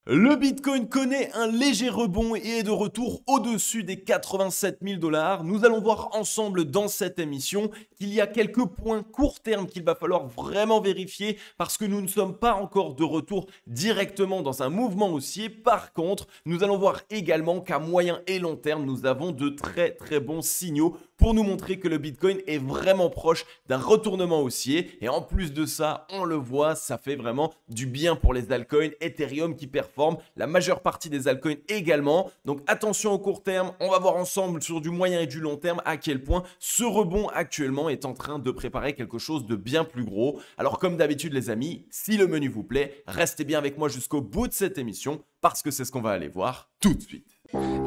Le Bitcoin connaît un léger rebond et est de retour au-dessus des 87 000 $. Nous allons voir ensemble dans cette émission qu'il y a quelques points court terme qu'il va falloir vraiment vérifier parce que nous ne sommes pas encore de retour directement dans un mouvement haussier. Par contre, nous allons voir également qu'à moyen et long terme, nous avons de très bons signaux pour nous montrer que le Bitcoin est vraiment proche d'un retournement haussier. Et en plus de ça, on le voit, ça fait vraiment du bien pour les altcoins. Ethereum qui performe, la majeure partie des altcoins également. Donc attention au court terme, on va voir ensemble sur du moyen et du long terme à quel point ce rebond actuellement est en train de préparer quelque chose de bien plus gros. Alors comme d'habitude les amis, si le menu vous plaît, restez bien avec moi jusqu'au bout de cette émission parce que c'est ce qu'on va aller voir tout de suite.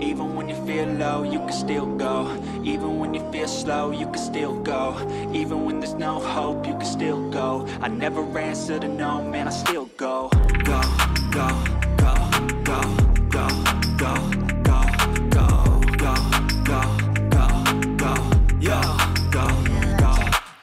Even when you feel low, you can still go. Even when you feel slow, you can still go. Even when there's no hope, you can still go. I never answer to no, man, I still go. Go, go, go, go, go, go, go, go, go, go, go, go, yo, go, go,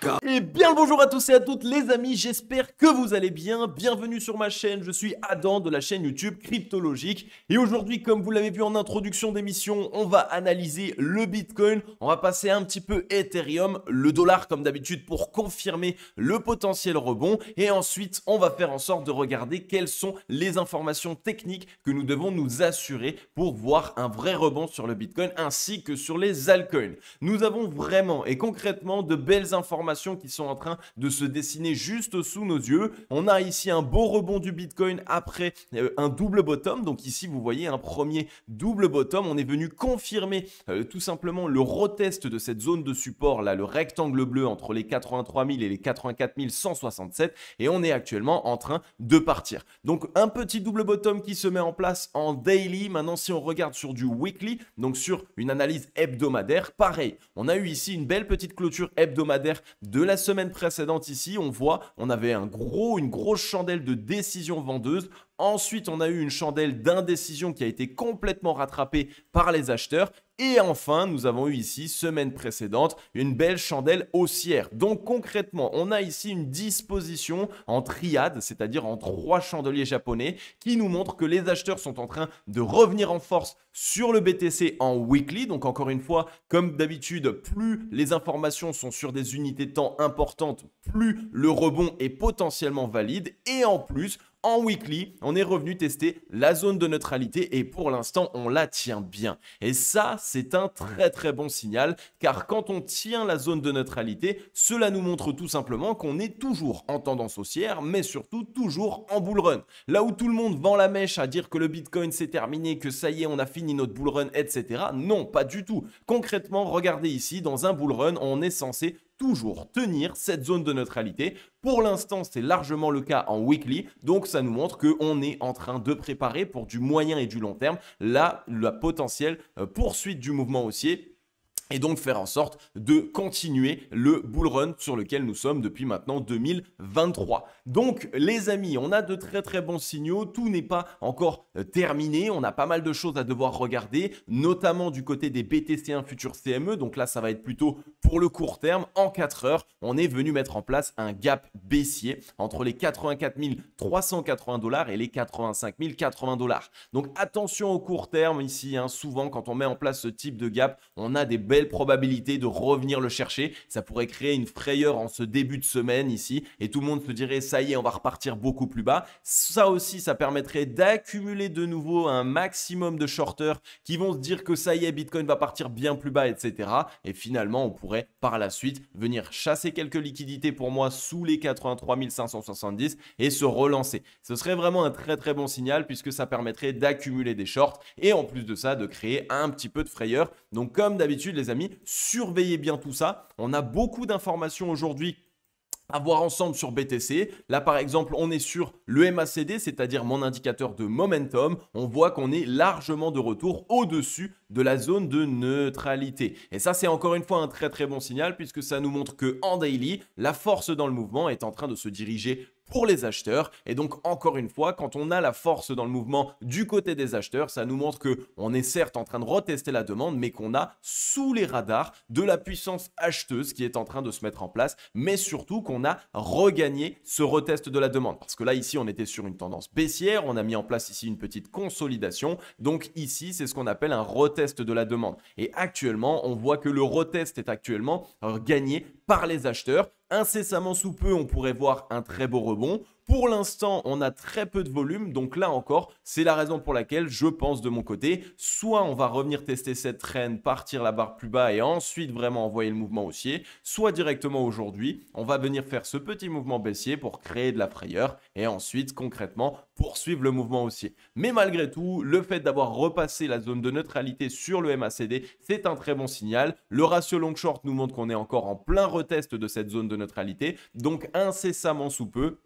go. Et bien le bonjour à tous et à toutes les amis, j'espère que vous allez bien. Bienvenue sur ma chaîne, je suis Adam de la chaîne YouTube Cryptologique. Et aujourd'hui, comme vous l'avez vu en introduction d'émission, on va analyser le Bitcoin. On va passer un petit peu Ethereum, le dollar comme d'habitude pour confirmer le potentiel rebond. Et ensuite, on va faire en sorte de regarder quelles sont les informations techniques que nous devons nous assurer pour voir un vrai rebond sur le Bitcoin ainsi que sur les altcoins. Nous avons vraiment et concrètement de belles informations qui sont en train de se dessiner juste sous nos yeux. On a ici un beau rebond du Bitcoin après un double bottom. Donc ici, vous voyez un premier double bottom. On est venu confirmer tout simplement le retest de cette zone de support là, le rectangle bleu entre les 83 000 et les 84 167. Et on est actuellement en train de partir. Donc un petit double bottom qui se met en place en daily. Maintenant, si on regarde sur du weekly, donc sur une analyse hebdomadaire, pareil. On a eu ici une belle petite clôture hebdomadaire de la semaine précédente ici, on voit, on avait une grosse chandelle de décision vendeuse. Ensuite, on a eu une chandelle d'indécision qui a été complètement rattrapée par les acheteurs. Et enfin, nous avons eu ici, semaine précédente, une belle chandelle haussière. Donc concrètement, on a ici une disposition en triade, c'est-à-dire en 3 chandeliers japonais, qui nous montre que les acheteurs sont en train de revenir en force sur le BTC en weekly. Donc encore une fois, comme d'habitude, plus les informations sont sur des unités de temps importantes, plus le rebond est potentiellement valide. Et en plus, en weekly, on est revenu tester la zone de neutralité et pour l'instant, on la tient bien. Et ça, c'est un très bon signal car quand on tient la zone de neutralité, cela nous montre tout simplement qu'on est toujours en tendance haussière, mais surtout toujours en bull run. Là où tout le monde vend la mèche à dire que le Bitcoin c'est terminé, que ça y est, on a fini notre bull run, etc. Non, pas du tout. Concrètement, regardez ici, dans un bull run, on est censé toujours tenir cette zone de neutralité. Pour l'instant, c'est largement le cas en weekly, donc ça nous montre qu'on est en train de préparer pour du moyen et du long terme la potentielle poursuite du mouvement haussier. Et donc faire en sorte de continuer le bull run sur lequel nous sommes depuis maintenant 2023. Donc les amis, on a de très bons signaux, tout n'est pas encore terminé, on a pas mal de choses à devoir regarder, notamment du côté des BTC1 futurs CME, donc là ça va être plutôt pour le court terme. En 4 heures, on est venu mettre en place un gap baissier entre les 84 380 $ et les 85 080 $. Donc attention au court terme ici, souvent quand on met en place ce type de gap, on a des belle probabilité de revenir le chercher. Ça pourrait créer une frayeur en ce début de semaine ici et tout le monde se dirait ça y est, on va repartir beaucoup plus bas. Ça aussi, ça permettrait d'accumuler de nouveau un maximum de shorters qui vont se dire que ça y est, Bitcoin va partir bien plus bas, etc. Et finalement, on pourrait par la suite venir chasser quelques liquidités pour moi sous les 83 570 et se relancer. Ce serait vraiment un très bon signal puisque ça permettrait d'accumuler des shorts et en plus de ça, de créer un petit peu de frayeur. Donc comme d'habitude, les amis, surveillez bien tout ça. On a beaucoup d'informations aujourd'hui à voir ensemble sur BTC. Là, par exemple, on est sur le MACD, c'est-à-dire mon indicateur de momentum. On voit qu'on est largement de retour au-dessus de la zone de neutralité. Et ça, c'est encore une fois un très bon signal puisque ça nous montre que en daily, la force dans le mouvement est en train de se diriger pour les acheteurs. Et donc, encore une fois, quand on a la force dans le mouvement du côté des acheteurs, ça nous montre qu'on est certes en train de retester la demande, mais qu'on a sous les radars de la puissance acheteuse qui est en train de se mettre en place, mais surtout qu'on a regagné ce retest de la demande. Parce que là, ici, on était sur une tendance baissière, on a mis en place ici une petite consolidation. Donc ici, c'est ce qu'on appelle un retest de la demande. Et actuellement, on voit que le retest est actuellement gagné par les acheteurs. Incessamment sous peu, on pourrait voir un très beau rebond. Pour l'instant, on a très peu de volume, donc là encore, c'est la raison pour laquelle je pense de mon côté, soit on va revenir tester cette trend, partir la barre plus bas et ensuite vraiment envoyer le mouvement haussier, soit directement aujourd'hui, on va venir faire ce petit mouvement baissier pour créer de la frayeur et ensuite concrètement poursuivre le mouvement haussier. Mais malgré tout, le fait d'avoir repassé la zone de neutralité sur le MACD, c'est un très bon signal. Le ratio long short nous montre qu'on est encore en plein retest de cette zone de neutralité, donc incessamment sous peu,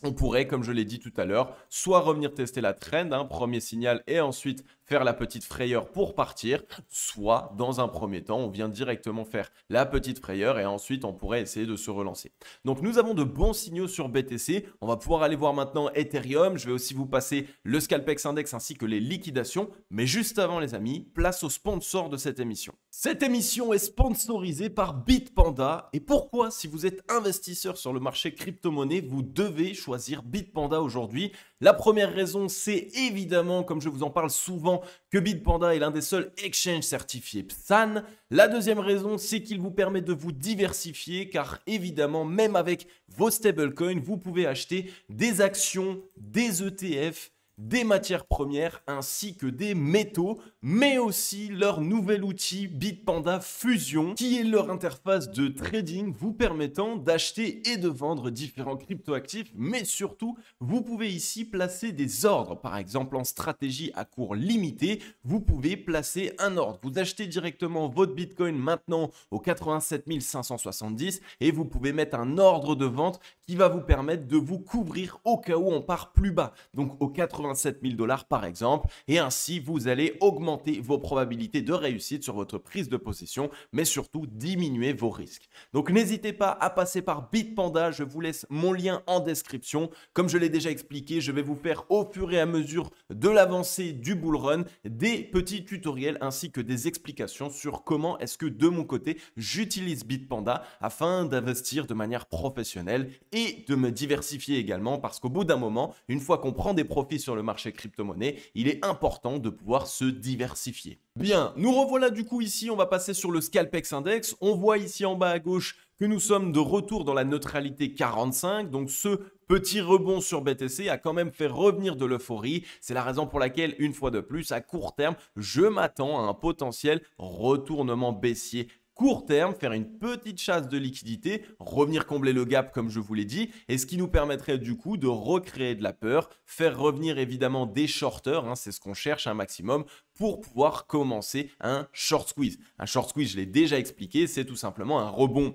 on pourrait, comme je l'ai dit tout à l'heure, soit revenir tester la trend, premier signal, et ensuite faire la petite frayeur pour partir, soit dans un premier temps, on vient directement faire la petite frayeur et ensuite on pourrait essayer de se relancer. Donc nous avons de bons signaux sur BTC, on va pouvoir aller voir maintenant Ethereum, je vais aussi vous passer le Scalpex Index ainsi que les liquidations, mais juste avant les amis, place au sponsor de cette émission. Cette émission est sponsorisée par Bitpanda et pourquoi si vous êtes investisseur sur le marché crypto-monnaie, vous devez choisir Bitpanda aujourd'hui. La première raison, c'est évidemment, comme je vous en parle souvent, que Bitpanda est l'un des seuls exchanges certifiés PSAN. La deuxième raison, c'est qu'il vous permet de vous diversifier car évidemment, même avec vos stablecoins, vous pouvez acheter des actions, des ETF, des matières premières ainsi que des métaux, mais aussi leur nouvel outil Bitpanda Fusion qui est leur interface de trading vous permettant d'acheter et de vendre différents cryptoactifs, mais surtout vous pouvez ici placer des ordres, par exemple en stratégie à court limité, vous pouvez placer un ordre, vous achetez directement votre Bitcoin maintenant au 87 570 et vous pouvez mettre un ordre de vente qui va vous permettre de vous couvrir au cas où on part plus bas, donc au 87 000 $ par exemple, et ainsi vous allez augmenter vos probabilités de réussite sur votre prise de possession, mais surtout diminuer vos risques. Donc n'hésitez pas à passer par Bitpanda, je vous laisse mon lien en description. Comme je l'ai déjà expliqué, je vais vous faire au fur et à mesure de l'avancée du bull run des petits tutoriels ainsi que des explications sur comment est-ce que de mon côté j'utilise Bitpanda afin d'investir de manière professionnelle et de me diversifier également parce qu'au bout d'un moment, une fois qu'on prend des profits sur le marché crypto-monnaie, il est important de pouvoir se diversifier. Bien, nous revoilà du coup ici, on va passer sur le Scalpex Index. On voit ici en bas à gauche que nous sommes de retour dans la neutralité 45. Donc ce petit rebond sur BTC a quand même fait revenir de l'euphorie. C'est la raison pour laquelle, une fois de plus, à court terme, je m'attends à un potentiel retournement baissier court terme, faire une petite chasse de liquidité, revenir combler le gap comme je vous l'ai dit, et ce qui nous permettrait du coup de recréer de la peur, faire revenir évidemment des shorters, c'est ce qu'on cherche un maximum pour pouvoir commencer un short squeeze. Un short squeeze, je l'ai déjà expliqué, c'est tout simplement un rebond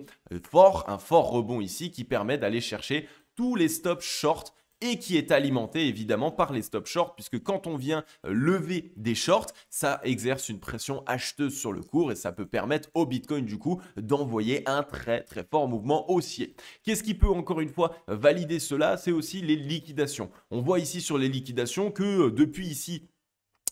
fort, un fort rebond ici qui permet d'aller chercher tous les stops short et qui est alimenté évidemment par les stop short puisque quand on vient lever des shorts, ça exerce une pression acheteuse sur le cours et ça peut permettre au Bitcoin du coup d'envoyer un très très fort mouvement haussier. Qu'est-ce qui peut encore une fois valider cela? C'est aussi les liquidations. On voit ici sur les liquidations que depuis ici,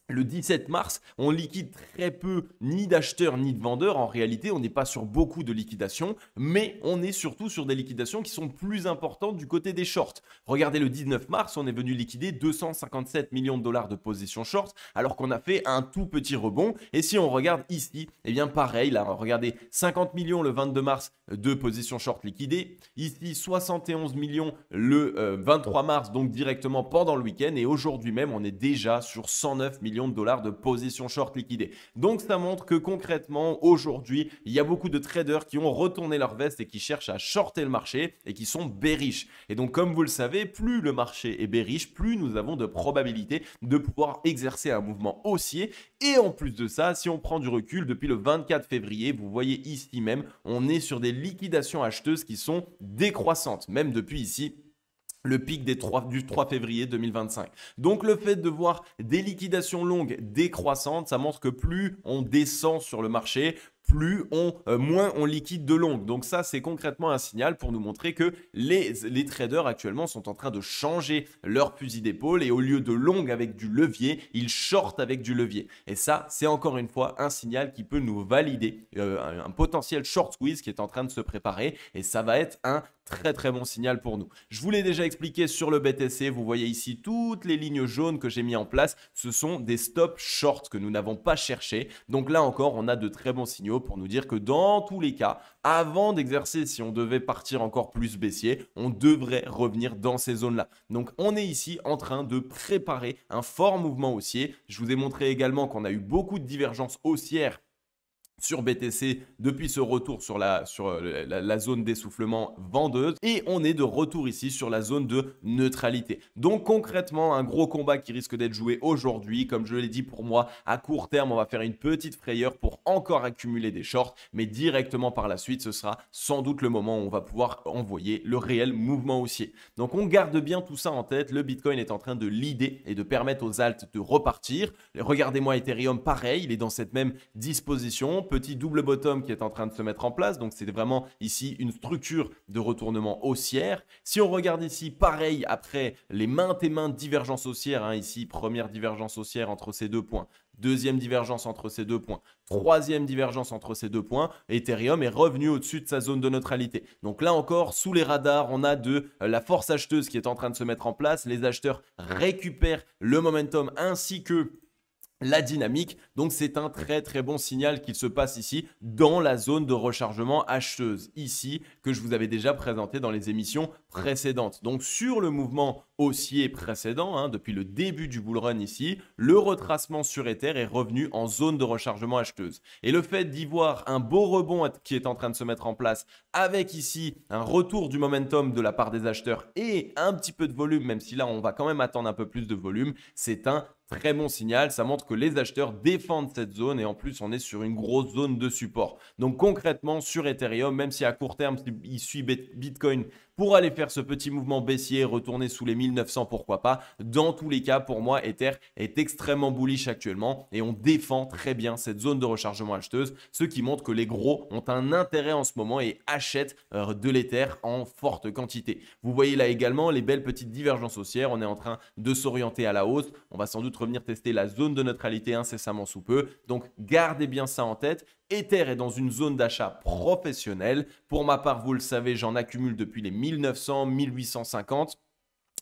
le 17 mars, on liquide très peu ni d'acheteurs ni de vendeurs. En réalité, on n'est pas sur beaucoup de liquidations, mais on est surtout sur des liquidations qui sont plus importantes du côté des shorts. Regardez le 19 mars, on est venu liquider 257 millions de dollars de position short, alors qu'on a fait un tout petit rebond. Et si on regarde ici, eh bien pareil, là, regardez, 50 millions le 22 mars de position short liquidée. Ici, 71 millions le 23 mars, donc directement pendant le week-end. Et aujourd'hui même, on est déjà sur 109 millions de dollars de position short liquidée. Donc ça montre que concrètement aujourd'hui il y a beaucoup de traders qui ont retourné leur veste et qui cherchent à shorter le marché et qui sont bearish. Et donc comme vous le savez, plus le marché est bearish, plus nous avons de probabilité de pouvoir exercer un mouvement haussier. Et en plus de ça, si on prend du recul depuis le 24 février, vous voyez ici même, on est sur des liquidations acheteuses qui sont décroissantes, même depuis ici le pic du 3 février 2025. Donc le fait de voir des liquidations longues décroissantes, ça montre que plus on descend sur le marché, moins on liquide de long. Donc ça, c'est concrètement un signal pour nous montrer que les traders actuellement sont en train de changer leur fusil d'épaule et au lieu de long avec du levier, ils shortent avec du levier. Et ça, c'est encore une fois un signal qui peut nous valider un potentiel short squeeze qui est en train de se préparer et ça va être un très très bon signal pour nous. Je vous l'ai déjà expliqué sur le BTC, vous voyez ici toutes les lignes jaunes que j'ai mis en place, ce sont des stops short que nous n'avons pas cherché. Donc là encore, on a de très bons signaux pour nous dire que dans tous les cas, avant d'exercer, si on devait partir encore plus baissier, on devrait revenir dans ces zones-là. Donc on est ici en train de préparer un fort mouvement haussier. Je vous ai montré également qu'on a eu beaucoup de divergences haussières sur BTC depuis ce retour sur la zone d'essoufflement vendeuse et on est de retour ici sur la zone de neutralité. Donc concrètement, un gros combat qui risque d'être joué aujourd'hui. Comme je l'ai dit, pour moi, à court terme, on va faire une petite frayeur pour encore accumuler des shorts, mais directement par la suite, ce sera sans doute le moment où on va pouvoir envoyer le réel mouvement haussier. Donc on garde bien tout ça en tête. Le Bitcoin est en train de leader et de permettre aux alts de repartir. Regardez-moi Ethereum, pareil, il est dans cette même disposition. Petit double bottom qui est en train de se mettre en place. Donc, c'est vraiment ici une structure de retournement haussière. Si on regarde ici, pareil, après les maintes et maintes divergences haussières, hein, ici, première divergence haussière entre ces deux points, deuxième divergence entre ces deux points, troisième divergence entre ces deux points, Ethereum est revenu au-dessus de sa zone de neutralité. Donc là encore, sous les radars, on a de la force acheteuse qui est en train de se mettre en place. Les acheteurs récupèrent le momentum ainsi que la dynamique. Donc c'est un très très bon signal qu'il se passe ici dans la zone de rechargement acheteuse ici que je vous avais déjà présenté dans les émissions précédentes. Donc sur le mouvement haussier précédent, hein, depuis le début du bull run ici, le retracement sur Ether est revenu en zone de rechargement acheteuse. Et le fait d'y voir un beau rebond qui est en train de se mettre en place avec ici un retour du momentum de la part des acheteurs et un petit peu de volume, même si là on va quand même attendre un peu plus de volume, c'est un très bon signal. Ça montre que les acheteurs défendent cette zone et en plus on est sur une grosse zone de support. Donc concrètement sur Ethereum, même si à court terme il suit Bitcoin pour aller faire ce petit mouvement baissier, retourner sous les 1900, pourquoi pas. Dans tous les cas, pour moi, Ether est extrêmement bullish actuellement et on défend très bien cette zone de rechargement acheteuse, ce qui montre que les gros ont un intérêt en ce moment et achètent de l'Ether en forte quantité. Vous voyez là également les belles petites divergences haussières. On est en train de s'orienter à la hausse. On va sans doute revenir tester la zone de neutralité incessamment sous peu. Donc, gardez bien ça en tête. Ether est dans une zone d'achat professionnelle. Pour ma part, vous le savez, j'en accumule depuis les 1900, 1850.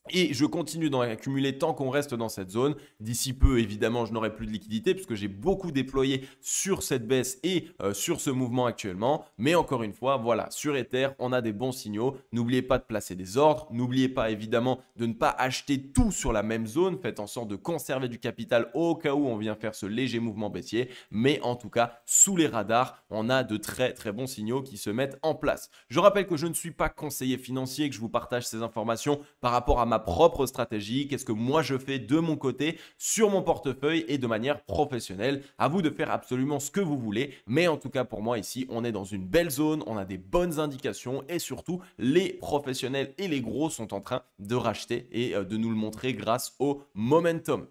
Et je continue d'en accumuler tant qu'on reste dans cette zone. D'ici peu, évidemment, je n'aurai plus de liquidité puisque j'ai beaucoup déployé sur cette baisse et sur ce mouvement actuellement. Mais encore une fois, voilà, sur Ether, on a des bons signaux. N'oubliez pas de placer des ordres. N'oubliez pas, évidemment, de ne pas acheter tout sur la même zone. Faites en sorte de conserver du capital au cas où on vient faire ce léger mouvement baissier. Mais en tout cas, sous les radars, on a de très très bons signaux qui se mettent en place. Je rappelle que je ne suis pas conseiller financier, que je vous partage ces informations par rapport à ma propre stratégie, qu'est-ce que moi je fais de mon côté sur mon portefeuille et de manière professionnelle. À vous de faire absolument ce que vous voulez, mais en tout cas pour moi ici, on est dans une belle zone, on a des bonnes indications et surtout les professionnels et les gros sont en train de racheter et de nous le montrer grâce au momentum.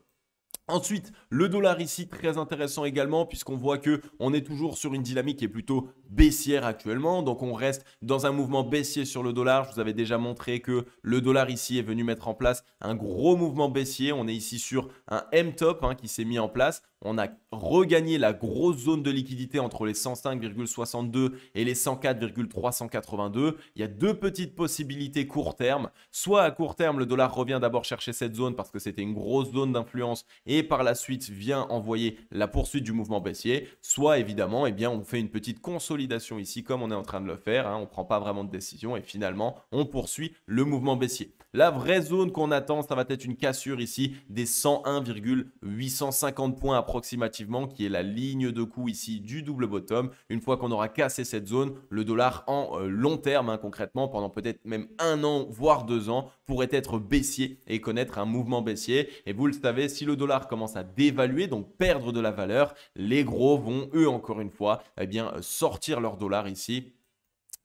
Ensuite, le dollar ici, très intéressant également puisqu'on voit qu'on est toujours sur une dynamique qui est plutôt baissière actuellement. Donc, on reste dans un mouvement baissier sur le dollar. Je vous avais déjà montré que le dollar ici est venu mettre en place un gros mouvement baissier. On est ici sur un M-top qui s'est mis en place. On a regagné la grosse zone de liquidité entre les 105,62 et les 104,382. Il y a deux petites possibilités court terme. Soit à court terme, le dollar revient d'abord chercher cette zone parce que c'était une grosse zone d'influence et par la suite vient envoyer la poursuite du mouvement baissier. Soit évidemment, eh bien, on fait une petite consolidation ici comme on est en train de le faire. On ne prend pas vraiment de décision et finalement, on poursuit le mouvement baissier. La vraie zone qu'on attend, ça va être une cassure ici des 101,850 points approximativement, qui est la ligne de coup ici du double bottom. Une fois qu'on aura cassé cette zone, le dollar en long terme, concrètement, pendant peut-être même 1 an, voire 2 ans, pourrait être baissier et connaître un mouvement baissier. Et vous le savez, si le dollar commence à dévaluer, donc perdre de la valeur, les gros vont, eux, encore une fois, eh bien, sortir leur dollar ici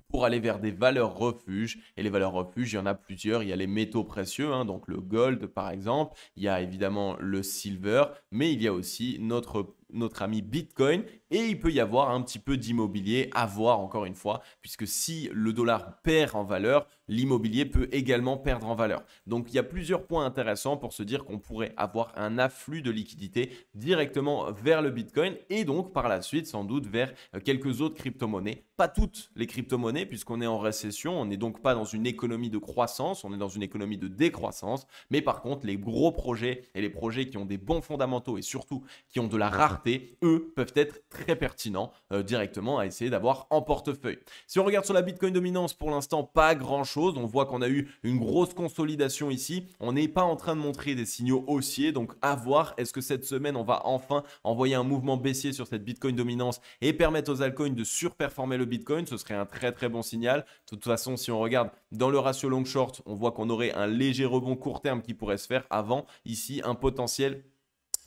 pour aller vers des valeurs refuges. Et les valeurs refuges, il y en a plusieurs. Il y a les métaux précieux, donc le gold par exemple. Il y a évidemment le silver, mais il y a aussi notre notre ami Bitcoin et il peut y avoir un petit peu d'immobilier à voir encore une fois, puisque si le dollar perd en valeur, l'immobilier peut également perdre en valeur. Donc il y a plusieurs points intéressants pour se dire qu'on pourrait avoir un afflux de liquidités directement vers le Bitcoin et donc par la suite sans doute vers quelques autres crypto-monnaies. Pas toutes les crypto-monnaies puisqu'on est en récession, on n'est donc pas dans une économie de croissance, on est dans une économie de décroissance, mais par contre les gros projets et les projets qui ont des bons fondamentaux et surtout qui ont de la rareté, eux peuvent être très pertinents directement à essayer d'avoir en portefeuille. Si on regarde sur la Bitcoin dominance, pour l'instant pas grand chose, on voit qu'on a eu une grosse consolidation ici, on n'est pas en train de montrer des signaux haussiers, donc à voir, est-ce que cette semaine on va enfin envoyer un mouvement baissier sur cette Bitcoin dominance et permettre aux altcoins de surperformer le Bitcoin, ce serait un très très bon signal. De toute façon, si on regarde dans le ratio long short, on voit qu'on aurait un léger rebond court terme qui pourrait se faire avant ici un potentiel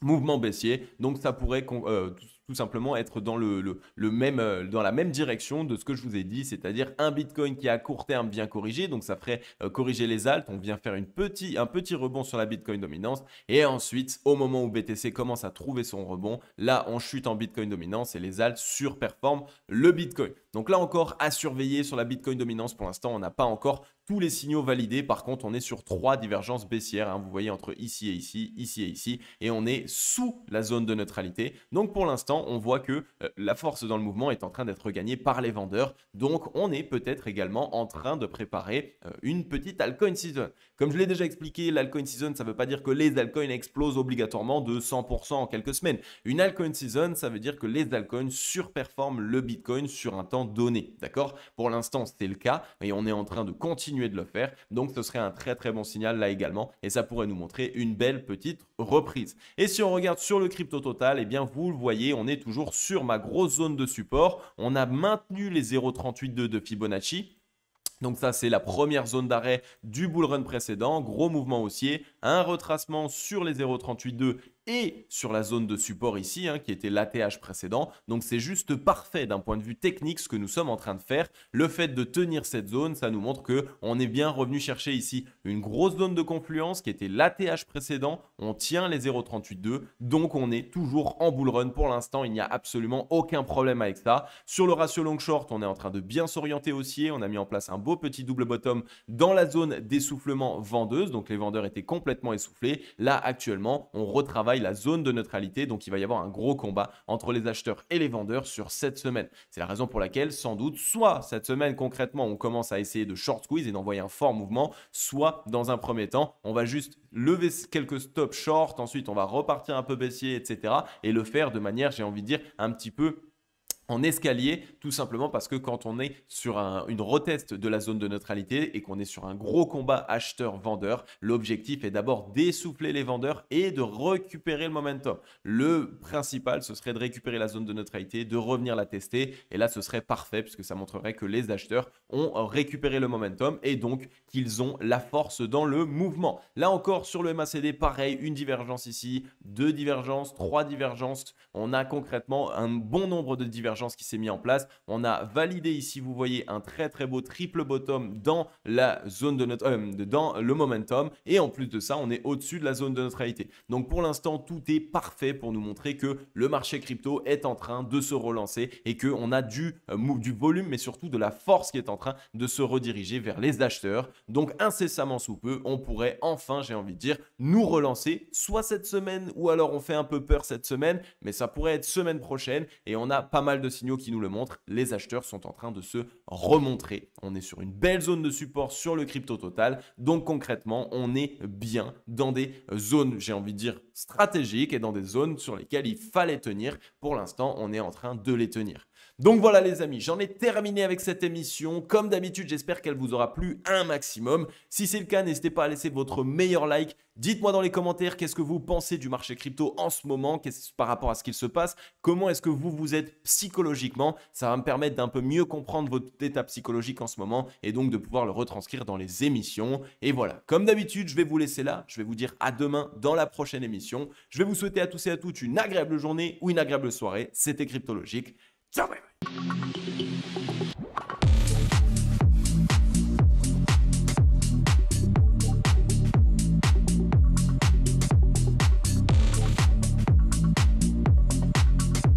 mouvement baissier. Donc ça pourrait tout simplement être dans dans la même direction de ce que je vous ai dit, c'est-à-dire un Bitcoin qui à court terme vient corriger, donc ça ferait corriger les alts, on vient faire un petit rebond sur la Bitcoin dominance et ensuite au moment où BTC commence à trouver son rebond, là on chute en Bitcoin dominance et les alts surperforment le Bitcoin. Donc là encore à surveiller sur la Bitcoin dominance, pour l'instant on n'a pas encore tous les signaux validés, par contre on est sur 3 divergences baissières, hein. Vous voyez entre ici et ici, ici et ici, et on est sous la zone de neutralité. Donc pour l'instant on voit que la force dans le mouvement est en train d'être regagnée par les vendeurs, donc on est peut-être également en train de préparer une petite altcoin season. Comme je l'ai déjà expliqué, l'altcoin season ça ne veut pas dire que les altcoins explosent obligatoirement de 100% en quelques semaines. Une altcoin season ça veut dire que les altcoins surperforment le Bitcoin sur un temps donné, d'accord? Pour l'instant c'est le cas et on est en train de continuer de le faire, donc ce serait un très très bon signal là également et ça pourrait nous montrer une belle petite reprise. Et si on regarde sur le crypto total, eh bien vous le voyez, on est toujours sur ma grosse zone de support, on a maintenu les 0,382 de Fibonacci. Donc ça, c'est la première zone d'arrêt du bull run précédent, gros mouvement haussier, un retracement sur les 0,382 et sur la zone de support ici, hein, qui était l'ATH précédent. Donc c'est juste parfait d'un point de vue technique ce que nous sommes en train de faire. Le fait de tenir cette zone, ça nous montre qu'on est bien revenu chercher ici une grosse zone de confluence qui était l'ATH précédent. On tient les 0,382, donc on est toujours en bull run pour l'instant. Il n'y a absolument aucun problème avec ça. Sur le ratio long short, on est en train de bien s'orienter haussier. On a mis en place un beau petit double bottom dans la zone d'essoufflement vendeuse. Donc les vendeurs étaient complètement essoufflés. Là actuellement, on retravaille la zone de neutralité, donc il va y avoir un gros combat entre les acheteurs et les vendeurs sur cette semaine. C'est la raison pour laquelle sans doute soit cette semaine concrètement on commence à essayer de short squeeze et d'envoyer un fort mouvement, soit dans un premier temps on va juste lever quelques stops short, ensuite on va repartir un peu baissier, etc. et le faire de manière, j'ai envie de dire, un petit peu en escalier, tout simplement parce que quand on est sur une retest de la zone de neutralité et qu'on est sur un gros combat acheteur-vendeur, l'objectif est d'abord d'essouffler les vendeurs et de récupérer le momentum. Le principal, ce serait de récupérer la zone de neutralité, de revenir la tester et là, ce serait parfait puisque ça montrerait que les acheteurs ont récupéré le momentum et donc qu'ils ont la force dans le mouvement. Là encore, sur le MACD, pareil, une divergence ici, 2 divergences, 3 divergences. On a concrètement un bon nombre de divergences qui s'est mis en place. On a validé ici, vous voyez, un très très beau triple bottom dans la zone de dans le momentum et en plus de ça, on est au-dessus de la zone de neutralité. Donc pour l'instant, tout est parfait pour nous montrer que le marché crypto est en train de se relancer et qu'on a du volume, mais surtout de la force qui est en train de se rediriger vers les acheteurs. Donc incessamment sous peu, on pourrait enfin, j'ai envie de dire, nous relancer, soit cette semaine ou alors on fait un peu peur cette semaine, mais ça pourrait être semaine prochaine et on a pas mal de signaux qui nous le montrent. Les acheteurs sont en train de se remontrer. On est sur une belle zone de support sur le crypto total. Donc concrètement, on est bien dans des zones, j'ai envie de dire, stratégiques et dans des zones sur lesquelles il fallait tenir. Pour l'instant, on est en train de les tenir. Donc voilà les amis, j'en ai terminé avec cette émission. Comme d'habitude, j'espère qu'elle vous aura plu un maximum. Si c'est le cas, n'hésitez pas à laisser votre meilleur like. Dites-moi dans les commentaires qu'est-ce que vous pensez du marché crypto en ce moment, par rapport à ce qu'il se passe. Comment est-ce que vous êtes psychologiquement? Ça va me permettre d'un peu mieux comprendre votre état psychologique en ce moment et donc de pouvoir le retranscrire dans les émissions. Et voilà, comme d'habitude, je vais vous laisser là. Je vais vous dire à demain dans la prochaine émission. Je vais vous souhaiter à tous et à toutes une agréable journée ou une agréable soirée. C'était Cryptologique. Ciao, bye bye.